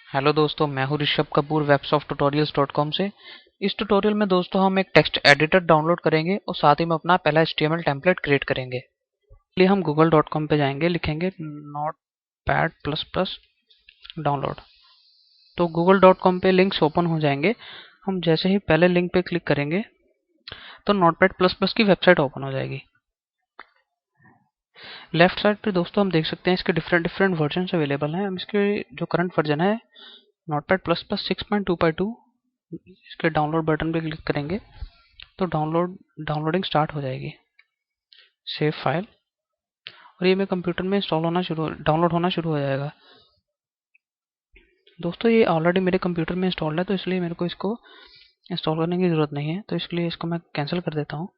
Hello दोस्तों, मैं हूं ऋषभ कपूर websofttutorials.com से। इस ट्यूटोरियल में दोस्तों हम एक टेक्स्ट एडिटर डाउनलोड करेंगे और साथ ही में अपना पहला HTML टेम्पलेट क्रिएट करेंगे। इसलिए हम google.com पे जाएंगे, लिखेंगे notepad++ डाउनलोड। तो google.com पे लिंक्स ओपन हो जाएंगे। हम जैसे ही पहले लिंक पे क्लिक करेंगे तो notepad++ की वेबसाइट ओपन हो जाएगी। लेफ्ट साइड पे दोस्तों हम देख सकते हैं इसके डिफरेंट वर्जन अवेलेबल हैं। हम इसके जो करंट वर्जन है notepad++ 6.2.2, इसके डाउनलोड बटन पे क्लिक करेंगे तो डाउनलोडिंग स्टार्ट हो जाएगी। सेव फाइल, और ये मेरे कंप्यूटर में डाउनलोड होना शुरू हो जाएगा। दोस्तों ये ऑलरेडी मेरे कंप्यूटर में इंस्टॉल्ड है, तो इसलिए मेरे को इसको इंस्टॉल करने की ज़रूरत नहीं है, तो इसलिए इसको मैं कैंसिल कर देता हूँ।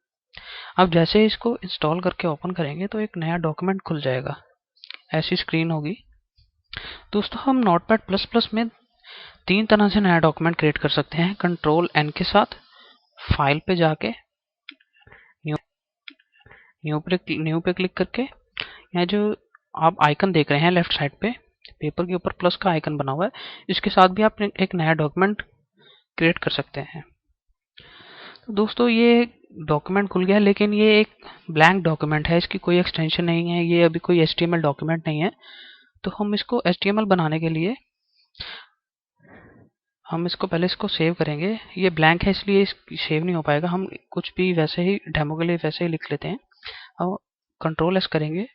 अब जैसे ही इसको इंस्टॉल करके ओपन करेंगे तो एक नया डॉक्यूमेंट खुल जाएगा, ऐसी स्क्रीन होगी। दोस्तों हम नोटपैड++ में तीन तरह से नया डॉक्यूमेंट क्रिएट कर सकते हैं। Ctrl+N के साथ फाइल पे जाके न्यू पे क्लिक करके, यहाँ जो आप आइकन देख रहे हैं लेफ्ट साइड पे, पेपर के ऊपर प्लस का आइकन बना हुआ है, इसके साथ भी आप एक नया डॉक्यूमेंट क्रिएट कर सकते हैं। तो दोस्तों ये डॉक्यूमेंट खुल गया है, लेकिन ये एक ब्लैंक डॉक्यूमेंट है, इसकी कोई एक्सटेंशन नहीं है, ये अभी कोई HTML डॉक्यूमेंट नहीं है। तो हम इसको HTML बनाने के लिए हम पहले इसको सेव करेंगे। ये ब्लैंक है इसलिए सेव नहीं हो पाएगा। हम कुछ भी वैसे ही डेमो के लिए वैसे ही लिख लेते हैं। अब Ctrl+S करेंगे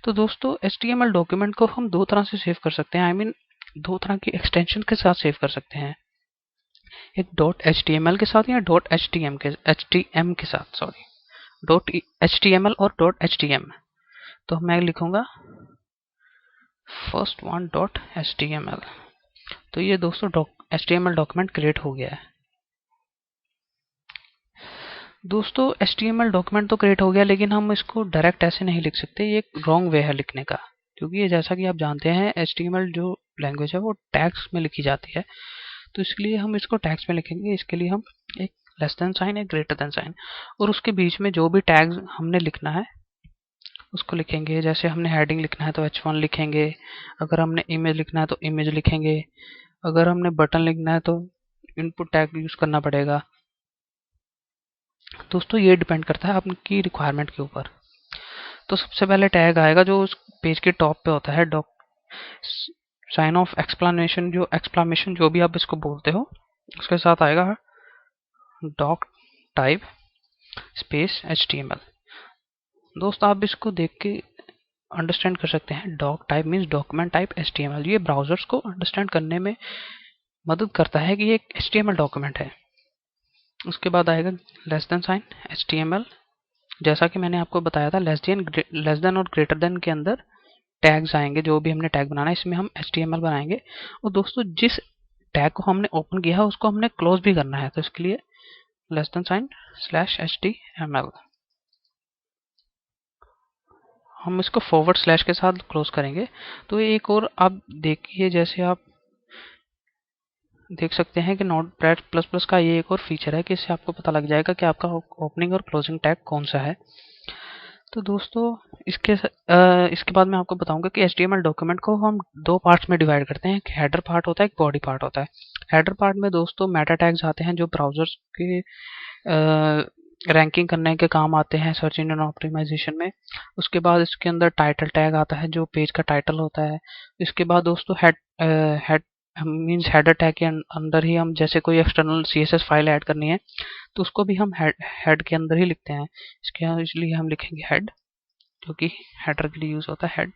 तो दोस्तों HTML डॉक्यूमेंट को हम दो तरह से सेव कर सकते हैं। दो तरह की एक्सटेंशन के साथ सेव कर सकते हैं, एक .html के साथ या .htm के साथ, .html और .htm। तो मैं लिखूंगा फर्स्ट वन .html। तो ये दोस्तों HTML डॉक्यूमेंट क्रिएट हो गया है। दोस्तों HTML डॉक्यूमेंट तो क्रिएट हो गया, लेकिन हम इसको डायरेक्ट ऐसे नहीं लिख सकते, ये एक रॉन्ग वे है लिखने का। क्योंकि ये जैसा कि आप जानते हैं HTML जो लैंग्वेज है वो टैग्स में लिखी जाती है, तो इसलिए हम इसको टैग्स में लिखेंगे। इसके लिए हम एक लेस देन साइन, एक ग्रेटर देन साइन, और उसके बीच में जो भी टैग्स हमने लिखना है उसको लिखेंगे। जैसे हमने हेडिंग लिखना है तो H1 लिखेंगे, अगर हमने इमेज लिखना है तो इमेज लिखेंगे, अगर हमने बटन लिखना है तो इनपुट टैग यूज करना पड़ेगा। दोस्तों ये डिपेंड करता है आपकी रिक्वायरमेंट के ऊपर। तो सबसे पहले टैग आएगा जो उस पेज के टॉप पे होता है, साइन ऑफ एक्सक्लेमेशन जो भी आप इसको बोलते हो, उसके साथ आएगा डॉक टाइप स्पेस HTML। दोस्त आप इसको देख के अंडरस्टैंड कर सकते हैं, doc type means document type HTML। ये ब्राउजर्स को अंडरस्टैंड करने में मदद करता है कि ये एक HTML डॉक्यूमेंट है। उसके बाद आएगा लेस देन साइन HTML। जैसा कि मैंने आपको बताया था, लेस देन और ग्रेटर देन के अंदर टैग्स आएंगे। जो भी हमने टैग बनाना है इसमें हम HTML बनाएंगे। और दोस्तों जिस टैग को हमने ओपन किया है उसको हमने क्लोज भी करना है, तो इसके लिए लेस देन साइन /HTML। हम इसको फॉरवर्ड स्लैश के साथ क्लोज करेंगे। तो एक और आप देखिए, जैसे आप देख सकते हैं कि नोटपैड++ का ये एक और फीचर है कि इससे आपको पता लग जाएगा कि आपका ओपनिंग और क्लोजिंग टैग कौन सा है। तो दोस्तों इसके बाद मैं आपको बताऊंगा कि HTML डॉक्यूमेंट को हम दो पार्ट्स में डिवाइड करते हैं, एक हेडर पार्ट होता है, एक बॉडी पार्ट होता है। हेडर पार्ट में दोस्तों मेटा टैग्स आते हैं जो ब्राउजर्स के रैंकिंग करने के काम आते हैं सर्च इंजन ऑप्टिमाइजेशन में। उसके बाद इसके अंदर टाइटल टैग आता है जो पेज का टाइटल होता है। इसके बाद दोस्तों हेड मीन्स हेडर टैग के अंदर ही हम जैसे कोई एक्सटर्नल CSS फाइल ऐड करनी है तो उसको भी हम हेड के अंदर ही लिखते हैं। इसलिए हम लिखेंगे हेड, जो कि हेडर के लिए यूज होता है हेड।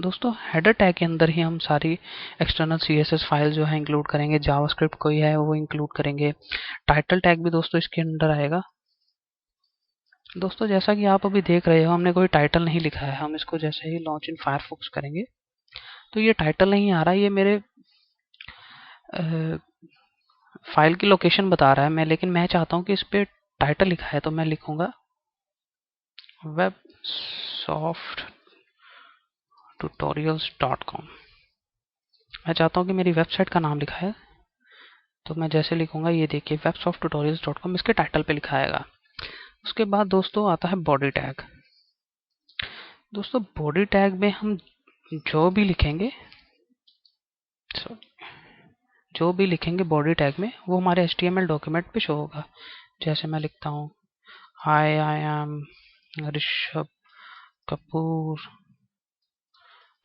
दोस्तों हेडर टैग के अंदर ही हम सारी एक्सटर्नल CSS फाइल जो है इंक्लूड करेंगे, जावास्क्रिप्ट कोई है वो इंक्लूड करेंगे। टाइटल टैग भी दोस्तों इसके अंदर आएगा। दोस्तों जैसा कि आप अभी देख रहे हो, हमने कोई टाइटल नहीं लिखा है। हम इसको जैसे ही लॉन्च इन फायरफॉक्स करेंगे तो ये टाइटल नहीं आ रहा, ये मेरे फाइल की लोकेशन बता रहा है। लेकिन मैं चाहता हूँ कि इस पे टाइटल लिखा है, तो मैं लिखूंगा websofttutorials.com। मैं चाहता हूँ कि मेरी वेबसाइट का नाम लिखा है, तो मैं जैसे लिखूंगा, ये देखिए websofttutorials.com इसके टाइटल पे लिखा आएगा। उसके बाद दोस्तों आता है बॉडी टैग। दोस्तों बॉडी टैग में हम जो भी लिखेंगे जो भी लिखेंगे बॉडी टैग में वो हमारे HTML डॉक्यूमेंट पे शो होगा। जैसे मैं लिखता हूँ hi I am Rishabh Kapoor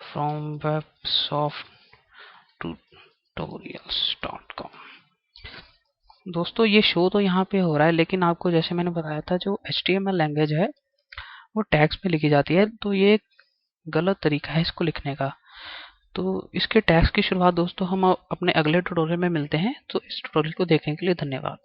from websoft tutorials.com। दोस्तों ये शो तो यहाँ पे हो रहा है, लेकिन आपको जैसे मैंने बताया था जो HTML लैंग्वेज है वो टैग्स में लिखी जाती है, तो ये एक गलत तरीका है इसको लिखने का। तो इसके टैग्स की शुरुआत दोस्तों हम अपने अगले ट्यूटोरियल में मिलते हैं। तो इस ट्यूटोरियल को देखने के लिए धन्यवाद।